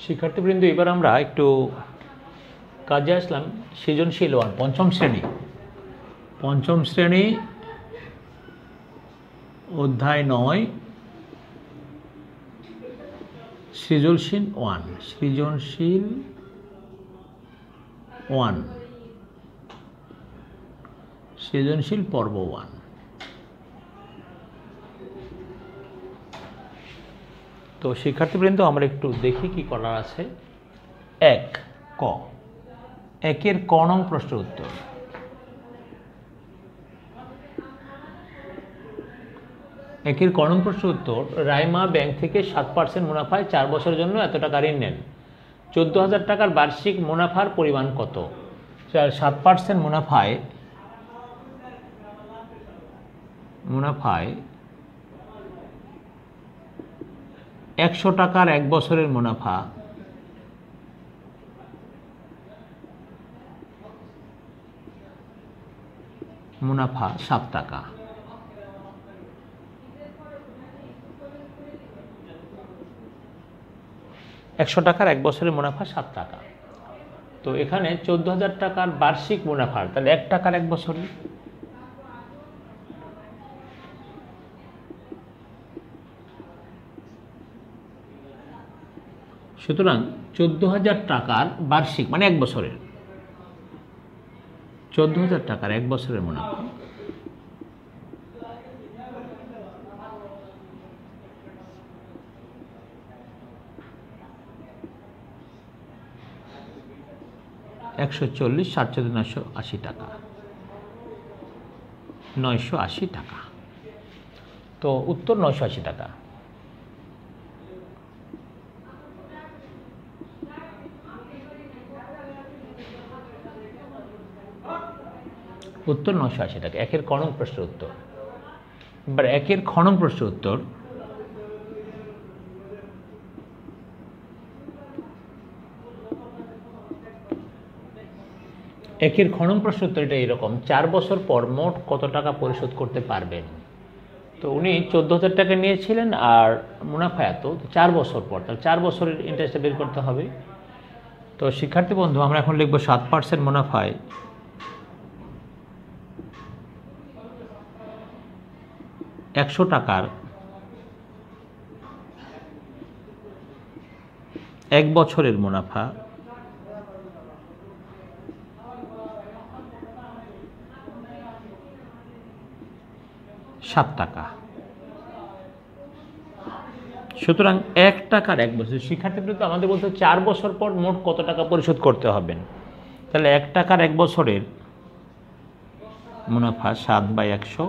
শিক্ষার্থীবৃন্দ, এবার আমরা একটু কাজে আসলাম সৃজনশীল 1 পঞ্চম শ্রেণী অধ্যায় 9 সৃজনশীল 1 সৃজনশীল পর্ব 1। তো শিক্ষার্থীবৃন্দ, আমরা একটু দেখি কি করার আছে। একের ক নং প্রশ্নের উত্তর। একের ক নং প্রশ্নের উত্তর, রাইমা ব্যাংক থেকে 7% মুনাফায় 4 বছরের জন্য এত টাকা ঋণ নেন। 14,000 টাকার বার্ষিক মুনাফার পরিমাণ কত? 7% মুনাফায় 100 টাকার 1 বছরের মুনাফা মুনাফা 7 টাকা। একশো টাকার 1 বছরের মুনাফা 7 টাকা। তো এখানে 14,000 টাকার বার্ষিক মুনাফার, তাহলে 1 টাকার 1 বছরে, সুতরাং 14,000 টাকার বার্ষিক মানে 1 বছরের, 14,000 টাকার 1 বছরের মুনাফা $140, 7,980 টাকা, 980 টাকা। তো উত্তর 980 টাকা। উত্তর 980 টাকা। একের ক নং প্রশ্নের উত্তর। এবার একের খ নং প্রশ্নের উত্তর, একের খ নং প্রশ্নের উত্তর এটা এরকম, 4 বছর পর মোট কত টাকা পরিশোধ করতে পারবেন। তো উনি 14,000 টাকা নিয়েছিলেন আর মুনাফা এত, 4 বছর পর, তাহলে 4 বছরের ইন্টারেস্টটা বের করতে হবে। তো শিক্ষার্থী বন্ধু, আমরা এখন লিখব 7% মুনাফায় 100 টাকার 1 বছরের মুনাফা 7 টাকা। সুতরাং 1 টাকার 1 বছর, শিক্ষার্থীবৃন্দ আমাদের বলতে 4 বছর পর মোট কত টাকা পরিশোধ করতে হবে। তাহলে 1 টাকার 1 বছরের মুনাফা 7/100,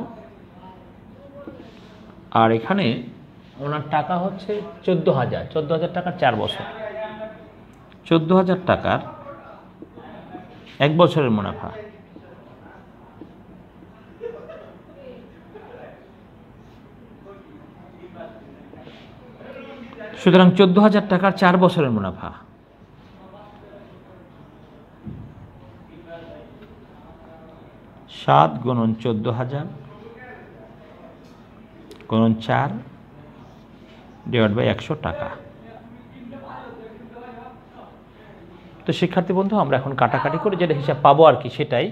আর এখানে ওনার টাকা হচ্ছে 14,000 টাকার 4 বছর, 14,000 টাকার 1 বছরের মুনাফা সুতরাং 14,000 টাকার 4 বছরের মুনাফা 7 × 14,000 × 4 / 100 টাকা। তো শিক্ষার্থী বন্ধু, আমরা এখন কাটাকাটি করে যেটা হিসাব পাবো আর কি, সেটাই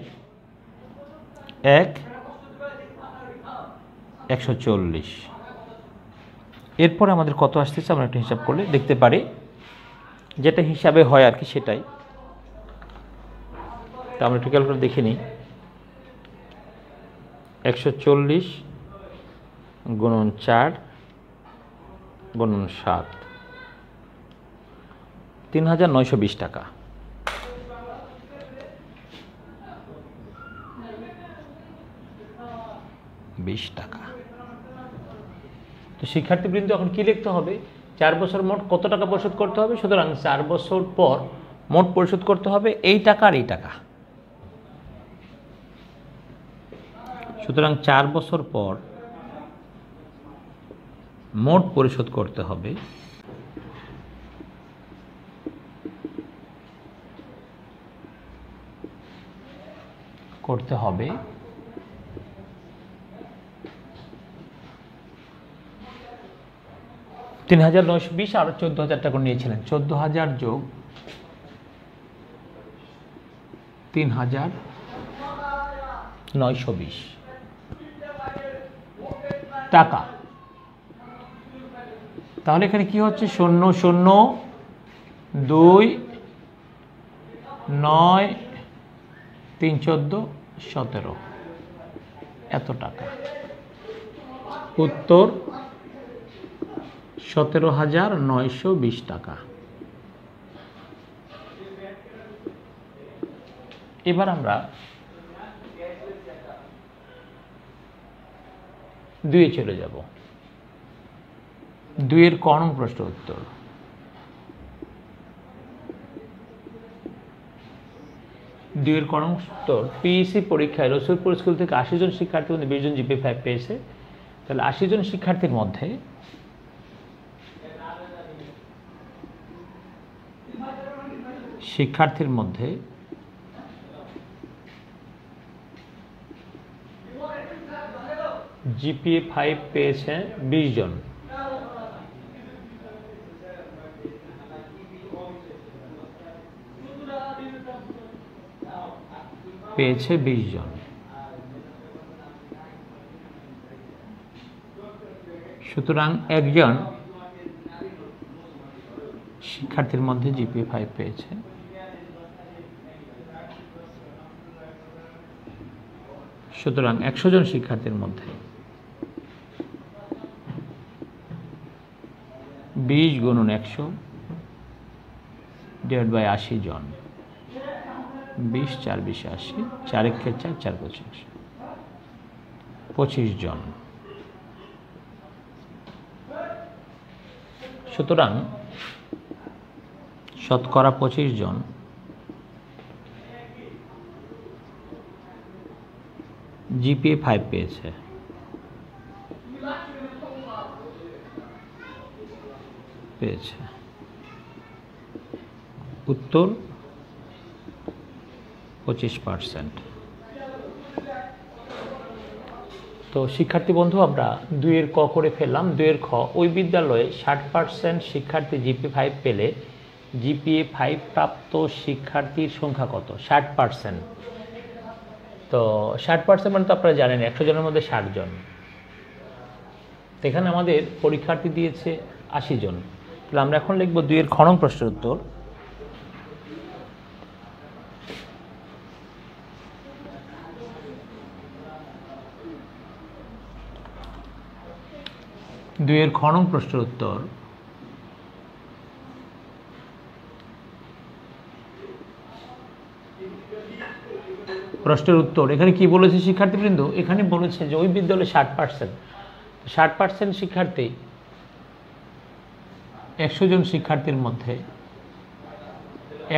140। এরপরে আমাদের কত আসতেছে আমরা একটা হিসাব করলে দেখতে পারি, যেটা হিসাবে হয় আর কি সেটাই। তো আমরা একটু ক্যালকুলেটর দেখে নিই। 140 × 4 × 7, 3,920 টাকা। টাকা। তো শিক্ষার্থীবৃন্দ, এখন কি লিখতে হবে? 4 বছর মোট কত টাকা পরিশোধ করতে হবে। সুতরাং 4 বছর পর মোট পরিশোধ করতে হবে এই টাকা আর এই টাকা। সুতরাং 4 বছর পর মোট পরিশোধ করতে হবে ৩,৯২০ আর ১৪,০০০ টাকা নিয়েছিলেন। ১৪,০০০ যোগ ৩,৯২০ টাকা। তাহলে এখানে কি হচ্ছে? ০,০,২ ৯ ৩ ১৪ ১৭ এত টাকা। উত্তর ১৭,৯২০ টাকা। এবার আমরা ২-এ চলে যাব। ২-এর ক নং প্রশ্ন উত্তর। ২-এর ক নং উত্তর, পিইসি পরীক্ষায় রসুলপুর স্কুল থেকে ৮০ জন শিক্ষার্থীর মধ্যে ২০ জন জিপিএ 5 পেয়েছে। তাহলে ৮০ জন শিক্ষার্থীর মধ্যে জিপিএ 5 পেয়েছে 20 জন। পেয়েছে 20 জন। সুতরাং একজন শিক্ষার্থীর মধ্যে জিপিএ 5 পেয়েছে। সুতরাং ১০০ জন শিক্ষার্থীর মধ্যে 20 গুণন ১০০ ডিভাইড বাই ৮০ জন। 20 4 20 80, 4 1 4 4 25 25 জন। সুতরাং শতকরা 25 জন জিপিএ 5 পেয়েছে। উত্তর 25%। তো শিক্ষার্থী বন্ধু, আমরা ২-এর ক করে ফেললাম। ২-এর খ, ওই বিদ্যালয়ে 60% শিক্ষার্থী জিপিএ 5 পেলে জিপিএ 5 প্রাপ্ত শিক্ষার্থীর সংখ্যা কত? 60%। তো 60% মানে তো আপনারা জানেন ১০০ জনের মধ্যে 60 জন। এখানে আমাদের পরীক্ষার্থী দিয়েছে ৮০ জন। তাহলে আমরা এখন লিখব ২-এর খ নং প্রশ্নের উত্তর। ২-এর খ নং প্রশ্নের উত্তর, এখানে কি বলেছে শিক্ষার্থীবৃন্দ? এখানে বলেছে যে ওই বিদ্যালয়ে 60% শিক্ষার্থী ১০০ জন শিক্ষার্থীর মধ্যে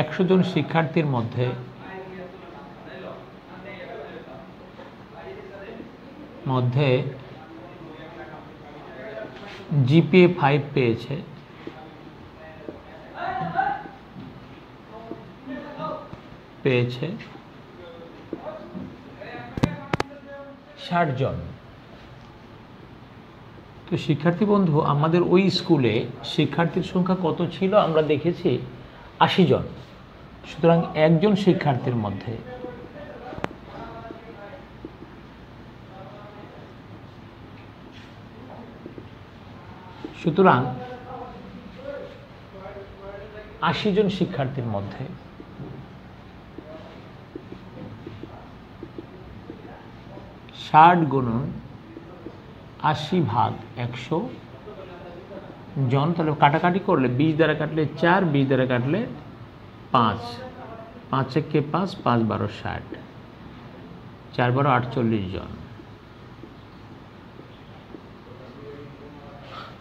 ১০০ জন শিক্ষার্থীর মধ্যে জিপিএ 5 পেয়েছে। পেয়েছে 60 জন। তো শিক্ষার্থী বন্ধু, আমাদের ওই স্কুলে শিক্ষার্থীর সংখ্যা কত ছিল? আমরা দেখেছি ৮০ জন। সুতরাং একজন শিক্ষার্থীর মধ্যে সুতরাং ৮০ জন শিক্ষার্থীর মধ্যে 60 গুণন ৮০ ভাগ ১০০ জন। তাহলে কাটাকাটি করলে 20 দ্বারা কাটলে 4, 20 দ্বারা কাটলে 5, 5 একে 5, 5 12 60, 4 12 48 জন।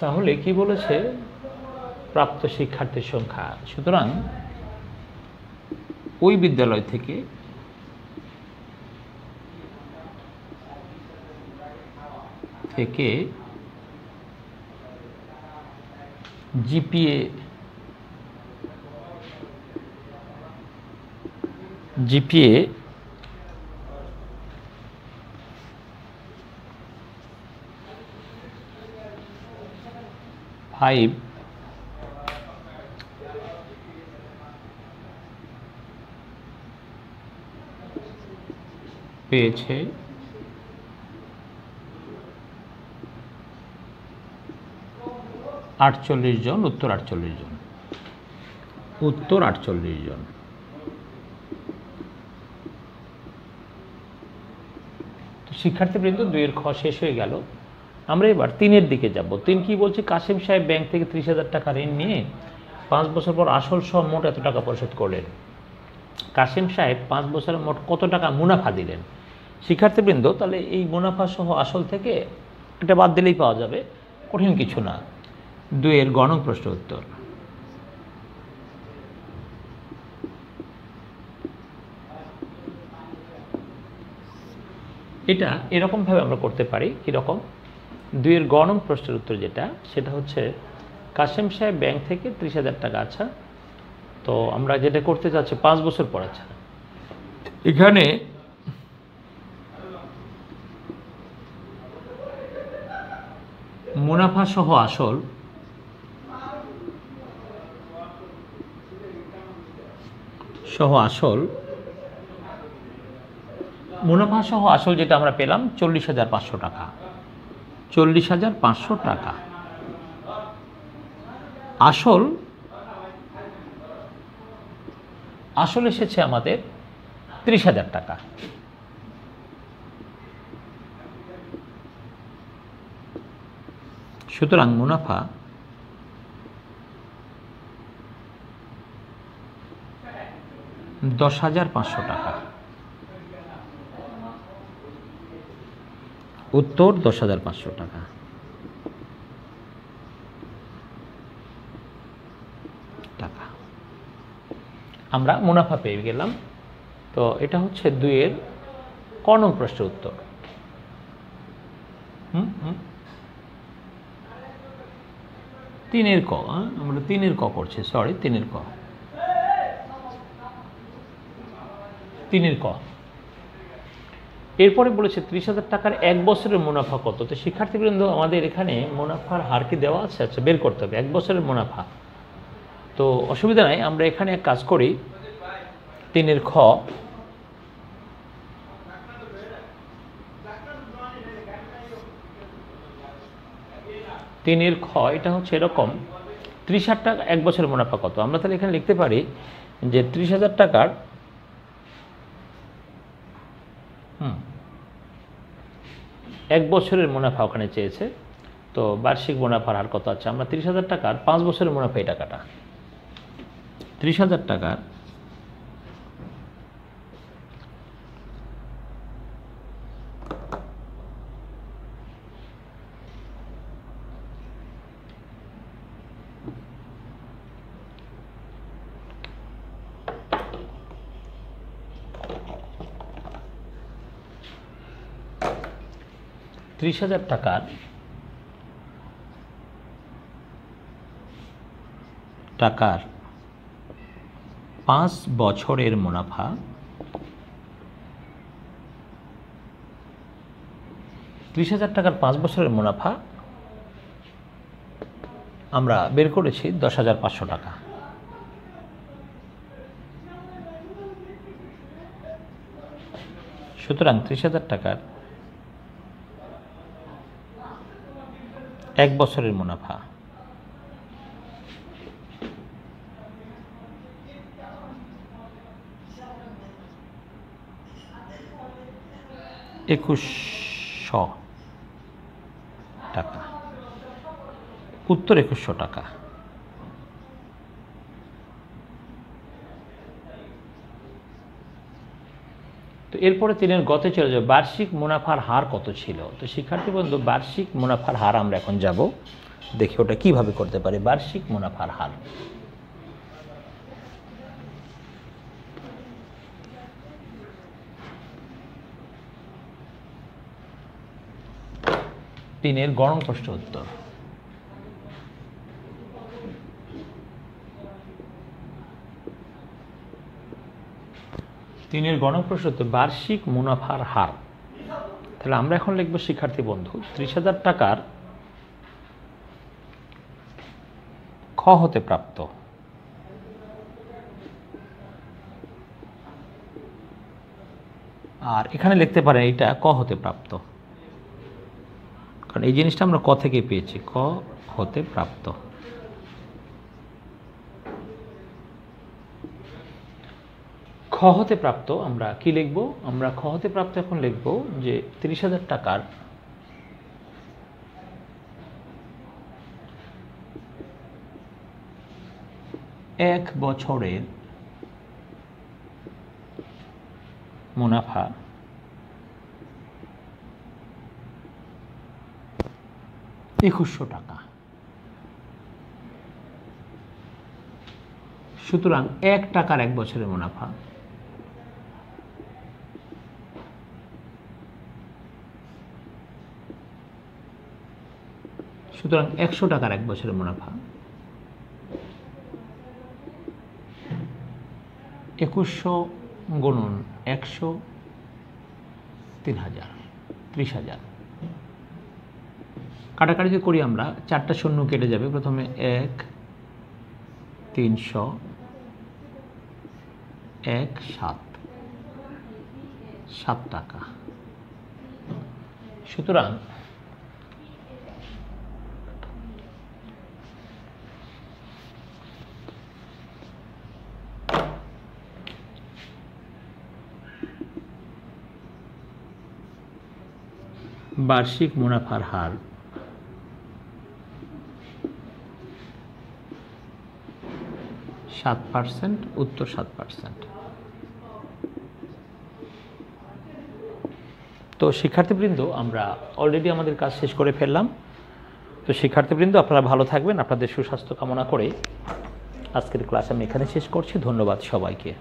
তাহলে কি বলেছে? প্রাপ্ত শিক্ষার্থীর সংখ্যা। সুতরাং ওই বিদ্যালয় থেকে জিপিএ 5 5 পেয়েছে 48 জন, উত্তর 48 জন, উত্তর 48 জন। তো শিক্ষার্থীবৃন্দ 2 এর খ শেষ হয়ে গেল। আমরা এবার 3 এর দিকে যাব। 3 কি বলছে? কাসেম সাহেব ব্যাংক থেকে 30,000 টাকা ঋণ নিয়ে 5 বছর পর আসল সহ মোট এত টাকা পরিশোধ করলেন। কাসেম সাহেব 5 বছরে মোট কত টাকা মুনাফা দিলেন? শিক্ষার্থীবৃন্দ, তাহলে এই মুনাফা সহ আসল থেকে এটা বাদ দিলেই পাওয়া যাবে, কঠিন কিছু না। 2 এর গ নং প্রশ্ন উত্তর। এটা এরকমভাবে আমরা করতে পারি। কীরকম? 2 এর গ নং প্রশ্নের উত্তর যেটা, সেটা হচ্ছে কাসেম সাহেব ব্যাংক থেকে 30,000 টাকা, আচ্ছা, তো আমরা যেটা করতে চাচ্ছি 5 বছর পর, আচ্ছা, এখানে মুনাফা সহ আসল মুনাফা সহ আসল যেটা আমরা পেলাম 40,500 টাকা, 40,500 টাকা। আসল এসেছে আমাদের 30,000 টাকা। সুতরাং মুনাফা 10,500 টাকা, উত্তর 10,500 টাকা। আমরা মুনাফা পেয়ে গেলাম। তো এটা হচ্ছে 2 এর ক নং প্রশ্নের উত্তর। 3 এর ক, আমরা 3 এর ক করছি, সরি 3 এর ক। 3 এর ক এরপরে বলেছে 30,000 টাকার 1 বছরের মুনাফা কত? তো শিক্ষার্থীবৃন্দ, আমাদের এখানে মুনাফার হার কি দেওয়া আছে? আচ্ছা, বের করতে হবে 1 বছরের মুনাফা। তো অসুবিধা নাই, আমরা এখানে এক কাজ করি। 3 এর খ, এটা হচ্ছে এরকম, 30,000 টাকা 1 বছরের মুনাফা কত? আমরা তাহলে এখানে লিখতে পারি যে 30,000 টাকার 1 বছরের মুনাফা ওখানে চেয়েছে। তো বার্ষিক মুনাফার হার কত? আছে আমরা 30,000 টাকার 5 বছরের মুনাফা, এই টাকাটা 30,000 টাকার 30,000 টাকার 5 বছরের মুনাফা, 30,000 টাকার 5 বছরের মুনাফা আমরা বের করেছি 10,500 টাকা। সুতরাং 30,000 টাকার 1 বছরের মুনাফা 2,100 টাকা, উত্তর 2,100 টাকা। তো এরপরে 3 এর গতে চলে যাবে, বার্ষিক মুনাফার হার কত ছিল? তো শিক্ষার্থী বন্ধু, বার্ষিক মুনাফার হার আমরা এখন যাব, দেখি ওটা কিভাবে করতে পারি। বার্ষিক মুনাফার হার, তিনের গ নং প্রশ্ন উত্তর। তিনের গ নং প্রশ্ন উত্তর, বার্ষিক মুনাফার হার। তাহলে আমরা এখন লিখব শিক্ষার্থী বন্ধু, 30,000 টাকার হতে প্রাপ্ত। আর এখানে লিখতে পারেন এটা ক হতে প্রাপ্ত, কারণ এই জিনিসটা আমরা ক থেকে পেয়েছি, ক হতে প্রাপ্ত। খ হতে প্রাপ্ত আমরা কি লিখব? আমরা খ হতে প্রাপ্ত এখন লিখব যে 30,000 টাকার এক বছরের মুনাফা $2,100 টাকা। সুতরাং 1 টাকার 1 বছরের মুনাফা সুতরাং 100 টাকার 1 বছরের মুনাফা 2100 গুণন 100 3,000 30,000। কাটাকাটি যদি করি আমরা 4টা শূন্য কেটে যাবে, প্রথমে 1 300 1 7 টাকা। সুতরাং বার্ষিক মুনাফার হার %7, উত্তর 7%। তো শিক্ষার্থীবৃন্দ, আমরা অলরেডি আমাদের কাজ শেষ করে ফেললাম। তো শিক্ষার্থীবৃন্দ, আপনারা ভালো থাকবেন, আপনাদের সুস্বাস্থ্য কামনা করে আজকের ক্লাস আমি এখানে শেষ করছি। ধন্যবাদ সবাইকে।